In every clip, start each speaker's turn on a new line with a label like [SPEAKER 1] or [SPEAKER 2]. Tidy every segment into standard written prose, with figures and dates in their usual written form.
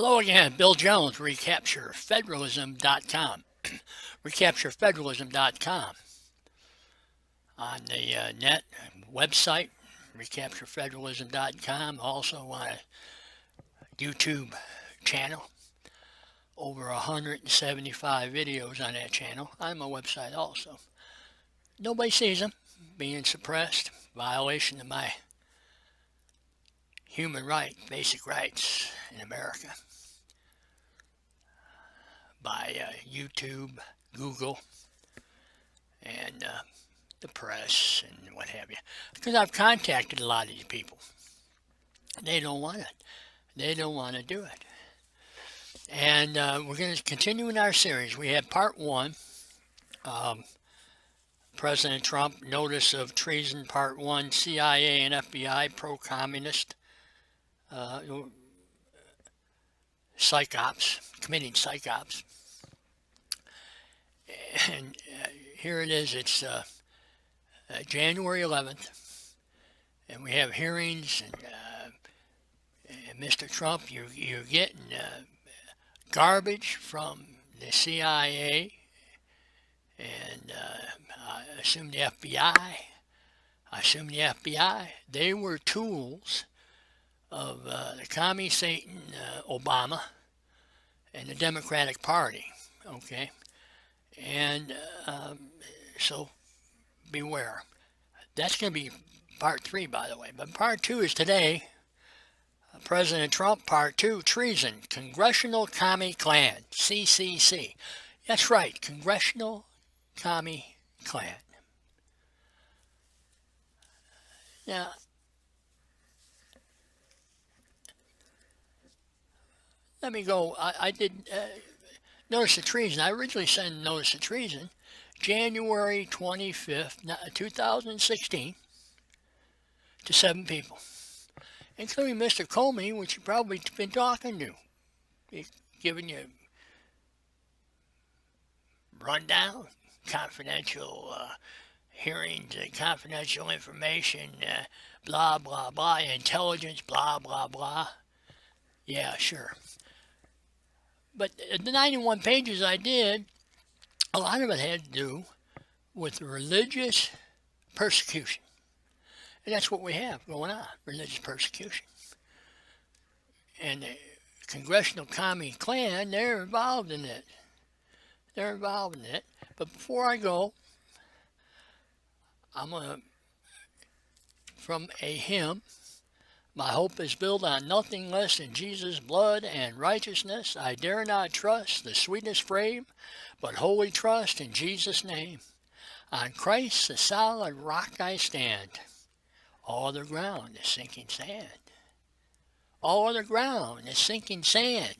[SPEAKER 1] Hello again, Bill Jones, recapturefederalism.com. recapturefederalism.com. On the net website, recapturefederalism.com. Also on a YouTube channel. Over 175 videos on that channel. On my website also. Nobody sees them. Being suppressed. Violation of my human right, basic rights in America. By YouTube, Google, and the press and what have you. Because I've contacted a lot of these people. They don't want it. They don't want to do it. And we're going to continue in our series. We had part one, President Trump, Notice of Treason, part one, CIA and FBI, pro-communist, psychops, committing psychops. And here it is, it's January 11th, and we have hearings, and Mr. Trump, you're getting garbage from the CIA, and I assume the FBI. They were tools of the commie Satan, Obama, and the Democratic Party, okay? And so beware. That's going to be part 3, by the way. But part 2 is today. President Trump, part 2, Treason, Congressional Commie Clan, CCC. That's right, Congressional Commie Clan. Now, let me go. I did Notice of Treason. I originally sent Notice of Treason January 25th, 2016 to 7 people, including Mr. Comey, which you've probably been talking to. He's giving you rundown, confidential hearings, confidential information, blah, blah, blah, intelligence, blah, blah, blah. Yeah, sure. But the 91 pages I did, a lot of it had to do with religious persecution. And that's what we have going on, religious persecution. And the Congressional Commie Clan, they're involved in it. But before I go, I'm going to, from a hymn, my hope is built on nothing less than Jesus' blood and righteousness. I dare not trust the sweetest frame, but wholly trust in Jesus' name. On Christ, the solid rock I stand. All other ground is sinking sand. All other ground is sinking sand.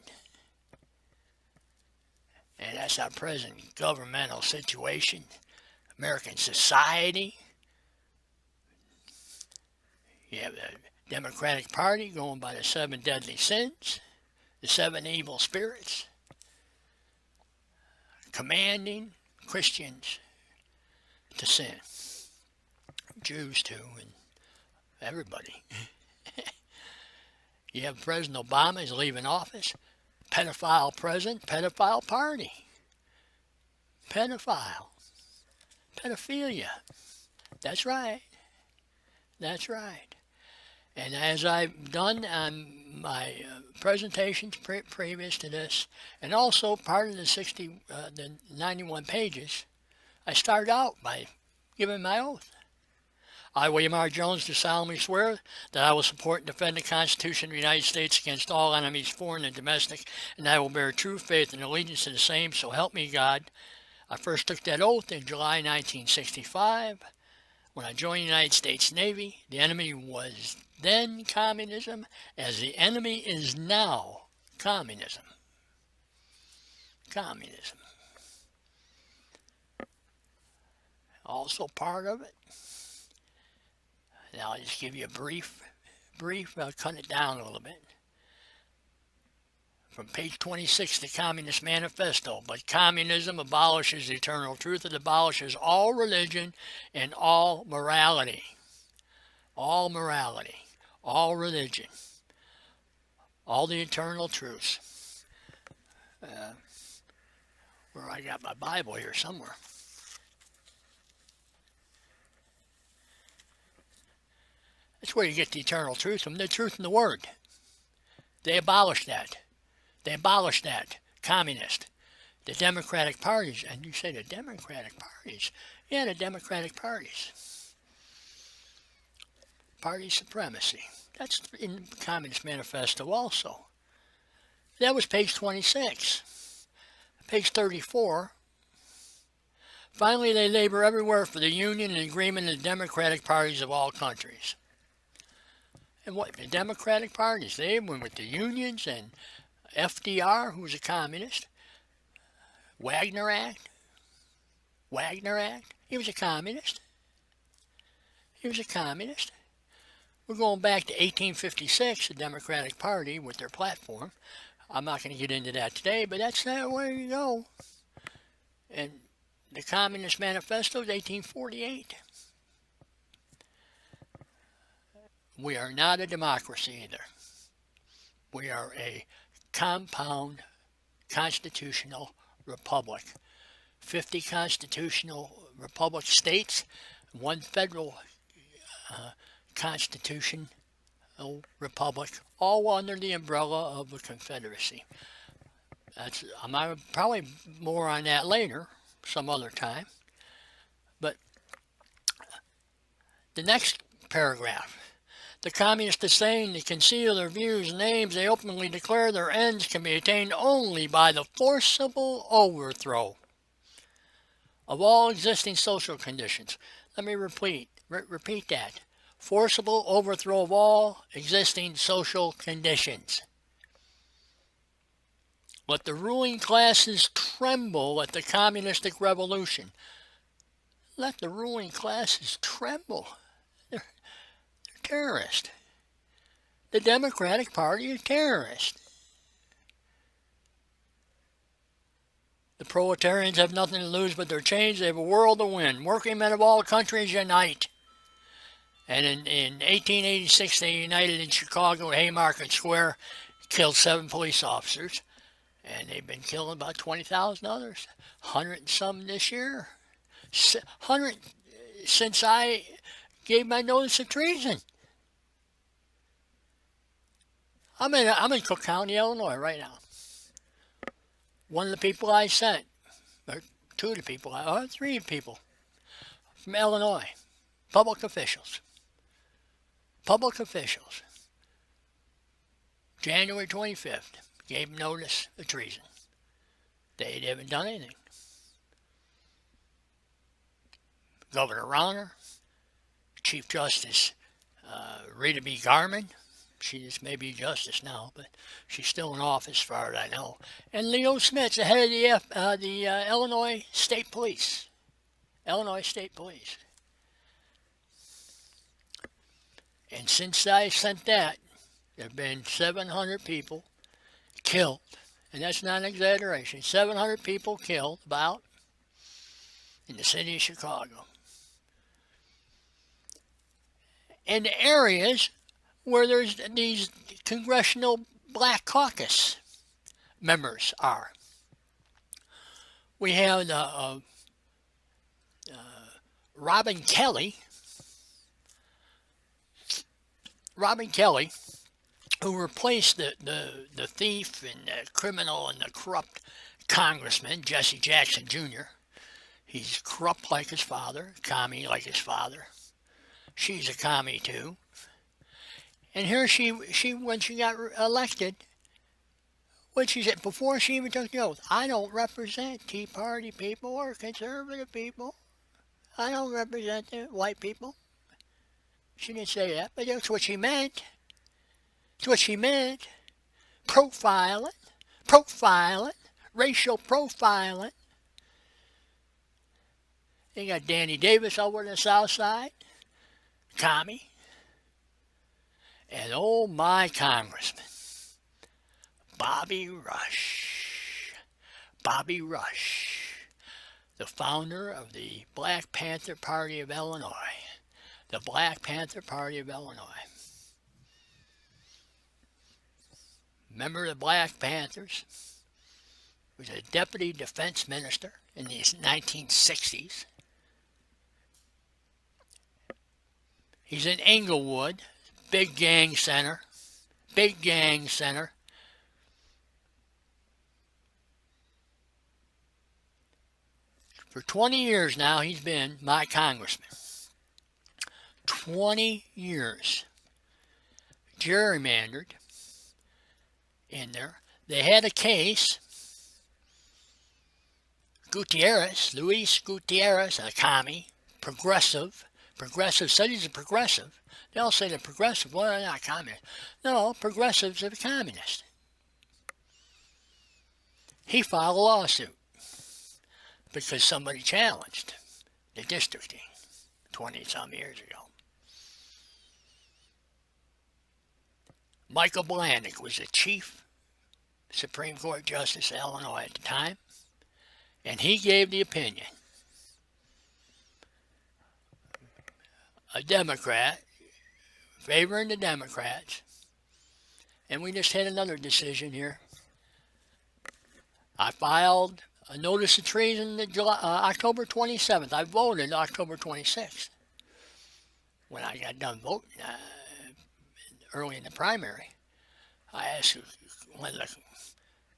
[SPEAKER 1] And that's our present governmental situation, American society. You have the Democratic Party going by the 7 deadly sins, the 7 evil spirits, commanding Christians to sin, Jews too, and everybody. You have President Obama is leaving office, pedophile president, pedophile party, pedophilia. That's right. And as I've done on my presentations previous to this, and also part of the 91 pages, I started out by giving my oath. I, William R. Jones, do solemnly swear that I will support and defend the Constitution of the United States against all enemies, foreign and domestic, and I will bear true faith and allegiance to the same, so help me God. I first took that oath in July 1965. When I joined the United States Navy. The enemy was then communism, as the enemy is now communism. Also part of it. Now I'll just give you a brief, I'll cut it down a little bit. From page 26, the Communist Manifesto. But communism abolishes the eternal truth. It abolishes all religion and all morality. All religion. All the eternal truths. where I got my Bible here somewhere. That's where you get the eternal truth from, the truth in the Word. They abolished that. They abolished that. Communist. The Democratic parties. And you say the Democratic parties. Yeah, the Democratic parties. Party supremacy. That's in the Communist Manifesto also. That was page 26. Page 34. Finally, they labor everywhere for the union and agreement of the Democratic parties of all countries. And what, the Democratic parties, they went with the unions and FDR, who was a communist. Wagner Act, he was a communist. He was a communist. We're going back to 1856, the Democratic Party with their platform. I'm not going to get into that today, but that's where you go. And the Communist Manifesto is 1848. We are not a democracy either. We are a compound constitutional republic. 50 constitutional republic states, one federal constitutional republic, all under the umbrella of the Confederacy. I'm probably more on that later, some other time. But the next paragraph. The communists disdain to conceal their views and aims. They openly declare their ends can be attained only by the forcible overthrow of all existing social conditions. Let me repeat that. Forcible overthrow of all existing social conditions. Let the ruling classes tremble at the communistic revolution. Let the ruling classes tremble. They're terrorists. The Democratic Party is terrorist. The proletarians have nothing to lose but their chains. They have a world to win. Working men of all countries unite. And in 1886, they united in Chicago at Haymarket Square, killed 7 police officers. And they've been killing about 20,000 others. 100 and some this year. 100 since I gave my notice of treason. I'm in Cook County, Illinois right now. One of the people I sent, or 2 of the people, or 3 people from Illinois, public officials, January 25th, gave notice of treason. They haven't done anything. Governor Rauner, Chief Justice Rita B. Garman, she may be justice now, but she's still in office as far as I know. And Leo Smith, the head of the Illinois State Police. And since I sent that, there have been 700 people killed. And that's not an exaggeration. 700 people killed, about, in the city of Chicago. In areas where there's these Congressional Black Caucus members are. We have Robin Kelly, who replaced the thief and the criminal and the corrupt congressman, Jesse Jackson Jr. He's corrupt like his father, commie like his father. She's a commie too. And here she when she got elected, what she said before she even took the oath, I don't represent Tea Party people or conservative people. I don't represent the white people. She didn't say that, but that's what she meant. That's what she meant. Profiling, racial profiling. You got Danny Davis over on the south side, commie. And oh my congressman, Bobby Rush, the founder of the Black Panther Party of Illinois. The Black Panther Party of Illinois. Remember the Black Panthers? was a deputy defense minister in the 1960s. He's in Englewood, big gang center. Big gang center. For 20 years now, he's been my congressman. 20 years. Gerrymandered in there. They had a case. Luis Gutierrez, a commie, progressive studies of progressive. They all say they're progressive. Well, they're not communist. No, progressives are the communists. He filed a lawsuit because somebody challenged the districting 20-some years ago. Michael Blandick was the chief Supreme Court Justice of Illinois at the time, and he gave the opinion. A Democrat, favoring the Democrats, and we just had another decision here. I filed a notice of treason October 27th. I voted October 26th when I got done voting early in the primary. I asked one of the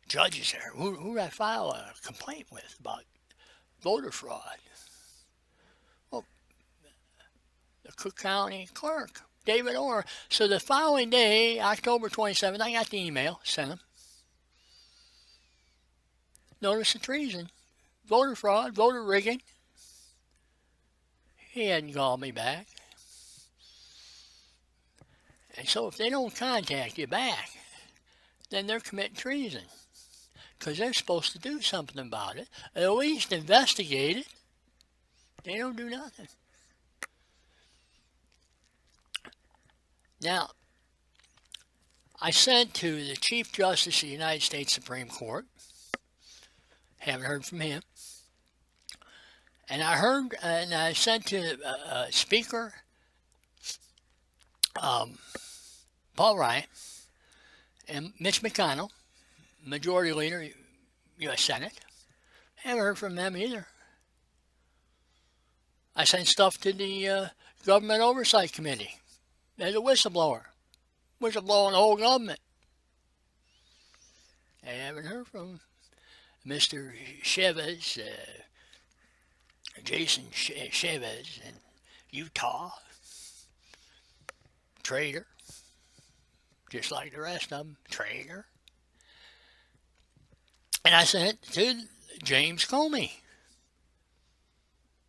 [SPEAKER 1] judges there, who did I file a complaint with about voter fraud? Well, the Cook County clerk, David Orr. So the following day, October 27th, I got the email, sent him. Notice of treason, voter fraud, voter rigging. He hadn't called me back. And so if they don't contact you back, then they're committing treason. Because they're supposed to do something about it. At least investigate it. They don't do nothing. Now, I sent to the Chief Justice of the United States Supreme Court. Haven't heard from him. And I sent to Speaker Paul Ryan and Mitch McConnell, Majority Leader, U.S. Senate. Haven't heard from them either. I sent stuff to the Government Oversight Committee. There's a whistleblower. Whistleblowing the whole government. I haven't heard from Mr. Chavez, Jason Chavez in Utah. Traitor. Just like the rest of them. Traitor. And I sent it to James Comey.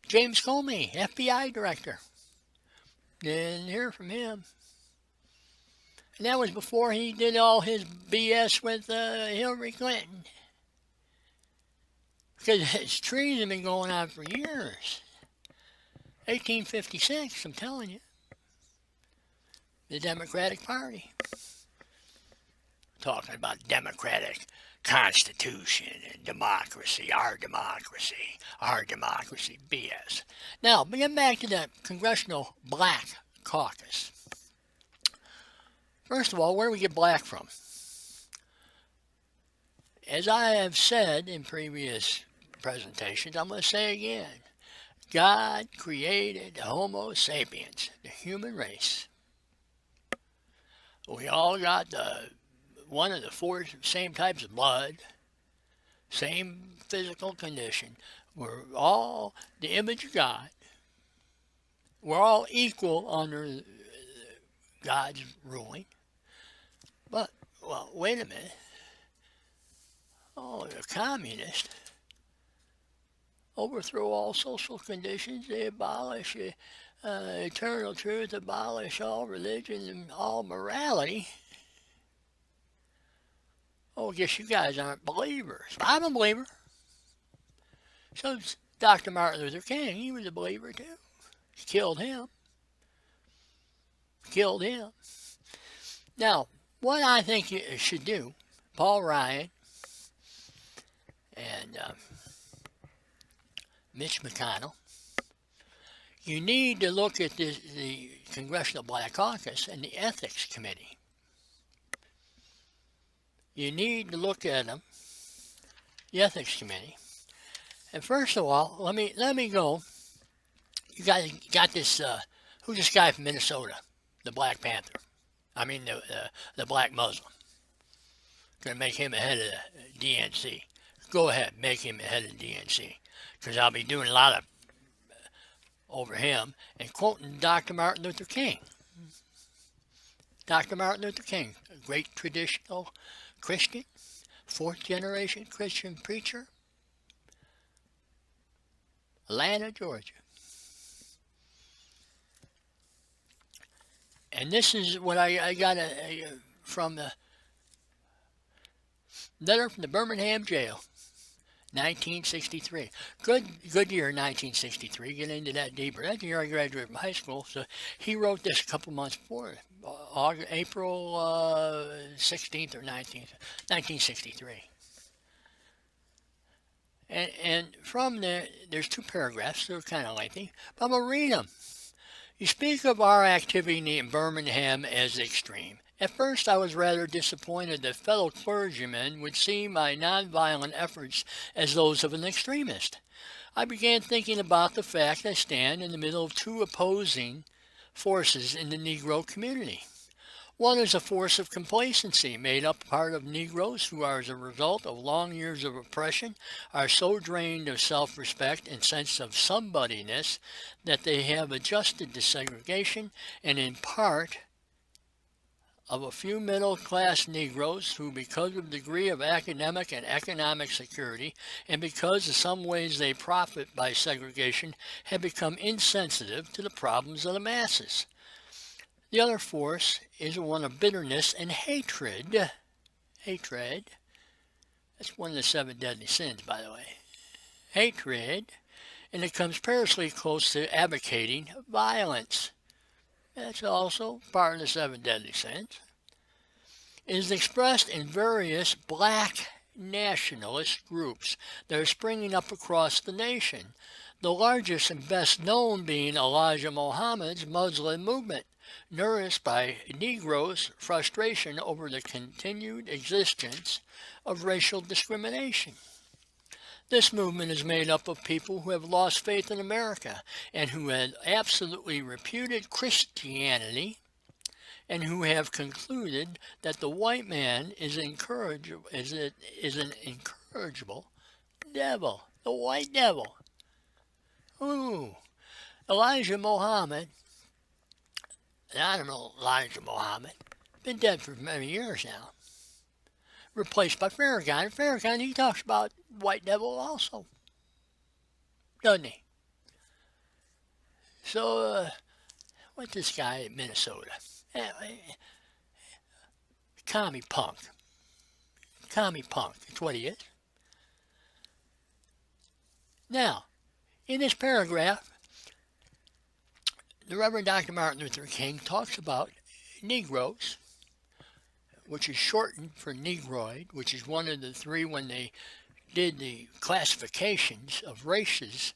[SPEAKER 1] James Comey, FBI director. Didn't hear from him. And that was before he did all his BS with Hillary Clinton. Because his treason been going on for years. 1856, I'm telling you. The Democratic Party. Talking about democratic constitution and democracy, our democracy, BS. Now, getting back to the Congressional Black Caucus. First of all, where do we get black from? As I have said in previous presentations, I'm going to say again, God created Homo sapiens, the human race. We all got one of the four same types of blood, same physical condition. We're all the image of God. We're all equal under God's ruling. But, well, wait a minute. Oh, the communists overthrow all social conditions. They abolish eternal truth, abolish all religion and all morality. Oh, I guess you guys aren't believers. I'm a believer. So Dr. Martin Luther King, he was a believer too. He killed him. Now, what I think you should do, Paul Ryan and Mitch McConnell, you need to look at the Congressional Black Caucus and the Ethics Committee. You need to look at them. the ethics committee. And first of all, let me go. You got this. Who's this guy from Minnesota? The Black Panther. I mean the Black Muslim. Gonna make him the head of the DNC. Go ahead, make him the head of the DNC, because I'll be doing a lot of over him and quoting Dr. Martin Luther King. Dr. Martin Luther King, a great traditional Christian, fourth generation Christian preacher, Atlanta, Georgia. And this is what I got from the letter from the Birmingham jail, 1963. Good year, 1963. Get into that deeper. That's the year I graduated from high school. So he wrote this a couple months before, April 16th or 19th, 1963. And from there, there's two paragraphs. They're kind of lengthy, but I'm going to read them. You speak of our activity in Birmingham as extreme. At first I was rather disappointed that fellow clergymen would see my nonviolent efforts as those of an extremist. I began thinking about the fact I stand in the middle of two opposing forces in the Negro community. One is a force of complacency made up part of Negroes who are, as a result of long years of oppression, are so drained of self-respect and sense of somebodyness that they have adjusted to segregation, and in part of a few middle-class Negroes who, because of the degree of academic and economic security, and because in some ways they profit by segregation, have become insensitive to the problems of the masses. The other force is one of bitterness and hatred. Hatred. That's one of the 7 deadly sins, by the way. Hatred. And it comes perilously close to advocating violence. That's also part of the 7 deadly sins. It is expressed in various black nationalist groups that are springing up across the nation, the largest and best known being Elijah Muhammad's Muslim movement, nourished by Negroes' frustration over the continued existence of racial discrimination. This movement is made up of people who have lost faith in America and who had absolutely repudiated Christianity and who have concluded that the white man is an incorrigible devil, the white devil. Ooh, Elijah Muhammad, the Honorable Elijah Muhammad, been dead for many years now, replaced by Farrakhan. Farrakhan, he talks about white devil also, doesn't he? So, what's this guy in Minnesota? Commie punk. Commie punk, that's what he is. Now, in this paragraph, the Reverend Dr. Martin Luther King talks about Negroes, which is shortened for Negroid, which is one of the three when they did the classifications of races.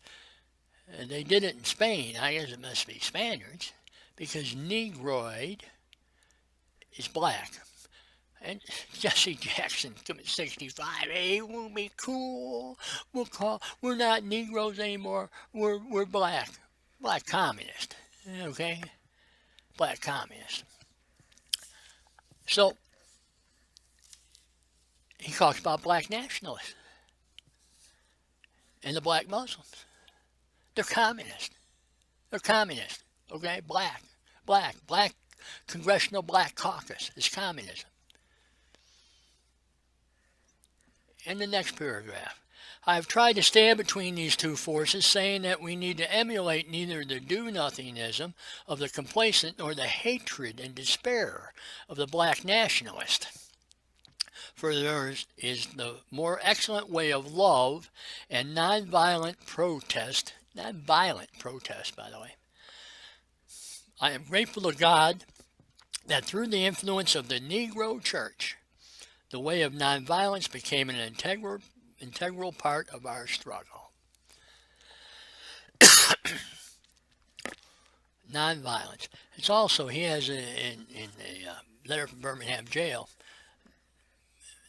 [SPEAKER 1] And they did it in Spain. I guess it must be Spaniards, because Negroid is black. And Jesse Jackson, 65, hey, we'll be cool. We're not Negroes anymore. We're black. Black communist. Okay? Black communist. So, he talks about black nationalists and the black Muslims. They're communist. They're communist. Okay? Black. Congressional Black Caucus is communism. In the next paragraph, I have tried to stand between these two forces, saying that we need to emulate neither the do-nothingism of the complacent nor the hatred and despair of the black nationalist. For theirs is the more excellent way of love and nonviolent protest, by the way. I am grateful to God that through the influence of the Negro Church, the way of nonviolence became an integral part of our struggle. Nonviolence. It's also, he has in the letter from Birmingham jail,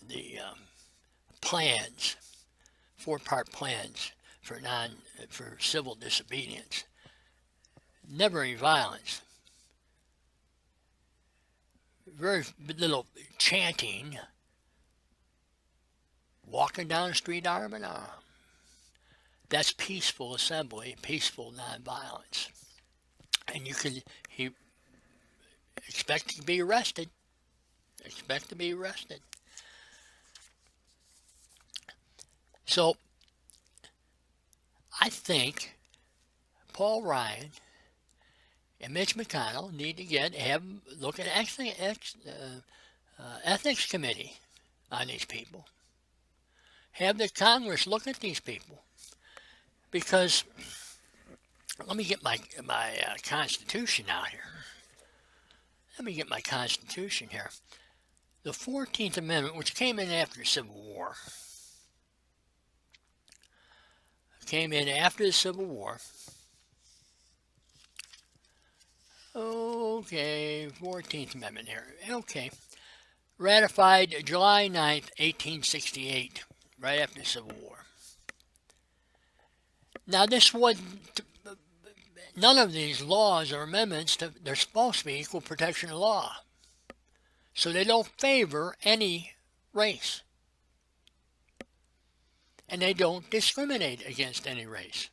[SPEAKER 1] the plans 4-part plans for civil disobedience. Never any violence. Very little chanting. Walking down the street arm in arm. That's peaceful assembly, peaceful nonviolence. And he expect to be arrested. Expect to be arrested. So, I think Paul Ryan and Mitch McConnell need to look at ethics committee on these people. Have the Congress look at these people. Because, let me get my Constitution out here. Let me get my Constitution here. The 14th Amendment, which came in after the Civil War, Okay, 14th Amendment here. Okay. Ratified July 9th, 1868, right after the Civil War. Now, none of these laws or amendments, they're supposed to be equal protection law. So they don't favor any race. And they don't discriminate against any race.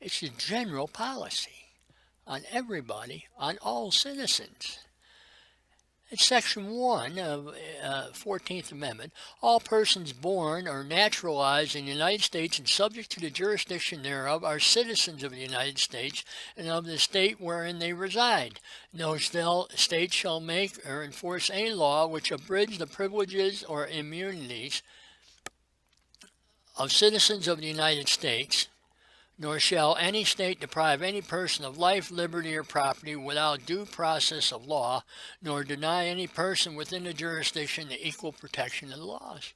[SPEAKER 1] It's a general policy on everybody, on all citizens. It's Section 1 of 14th Amendment. All persons born or naturalized in the United States and subject to the jurisdiction thereof are citizens of the United States and of the state wherein they reside. No state shall make or enforce any law which abridge the privileges or immunities of citizens of the United States, nor shall any state deprive any person of life, liberty, or property without due process of law, nor deny any person within the jurisdiction the equal protection of the laws.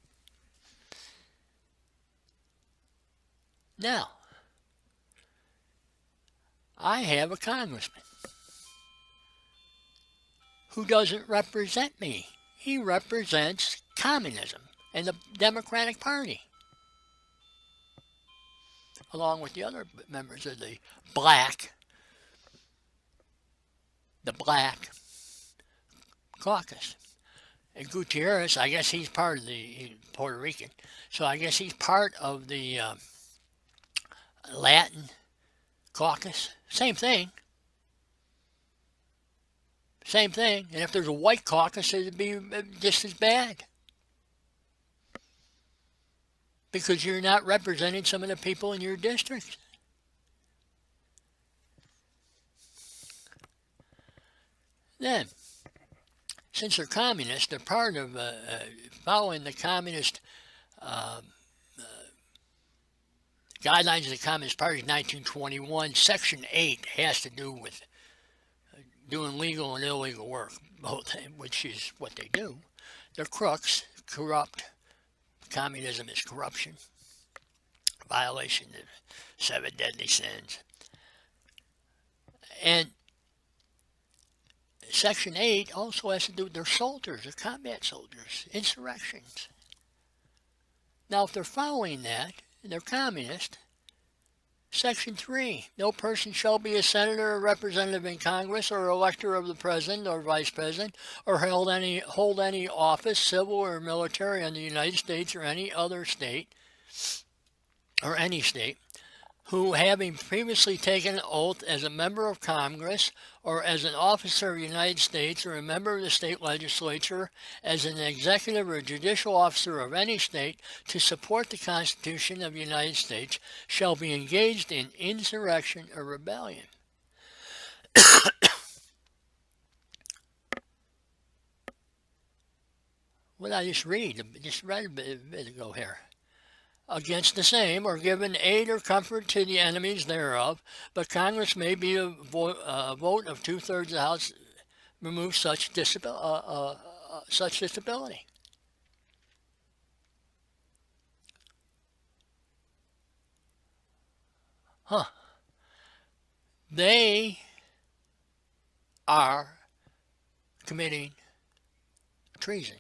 [SPEAKER 1] Now, I have a congressman who doesn't represent me. He represents communism and the Democratic Party, along with the other members of the black caucus. And Gutierrez, I guess he's part of he's Puerto Rican, so I guess he's part of the Latin caucus. Same thing. Same thing. And if there's a white caucus, it'd be just as bad. Because you're not representing some of the people in your district. Then, since they're communists, they're part of following the communist guidelines of the Communist Party of 1921. Section 8 has to do with doing legal and illegal work, both, which is what they do. They're crooks, corrupt. Communism is corruption, violation of 7 deadly sins. And Section 8 also has to do with their soldiers, their combat soldiers, insurrections. Now, if they're following that, and they're communist, Section 3, no person shall be a senator or representative in Congress or elector of the president or vice president or hold any office, civil or military in the United States or any other state or any state who, having previously taken an oath as a member of Congress or as an officer of the United States or a member of the state legislature, as an executive or judicial officer of any state, to support the Constitution of the United States, shall be engaged in insurrection or rebellion. What did I just read? Just read a bit ago here. Against the same, or given aid or comfort to the enemies thereof, but Congress may be a vote of 2/3 of the House remove such disability. They are committing treason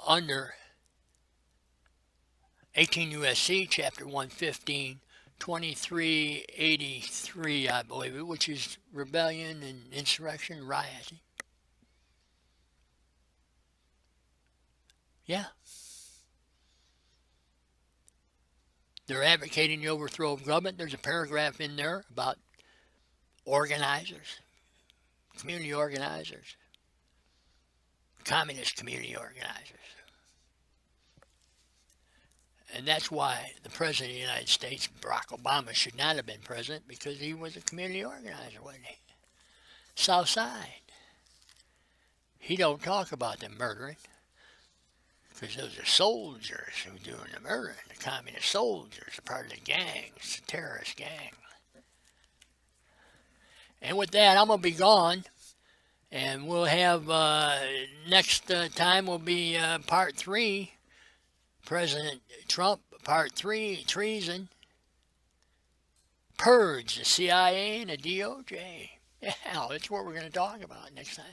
[SPEAKER 1] under 18 U.S.C. Chapter 115, 2383, I believe it, which is rebellion and insurrection, rioting. Yeah. They're advocating the overthrow of government. There's a paragraph in there about organizers, community organizers, communist community organizers. And that's why the President of the United States, Barack Obama, should not have been president, because he was a community organizer, wasn't he? South Side. He don't talk about them murdering, because those are soldiers who are doing the murdering. The communist soldiers are part of the gangs, the terrorist gang. And with that, I'm going to be gone. And we'll have, next time will be part 3. President Trump, part 3, treason. Purge the CIA and the DOJ. Yeah, that's what we're going to talk about next time.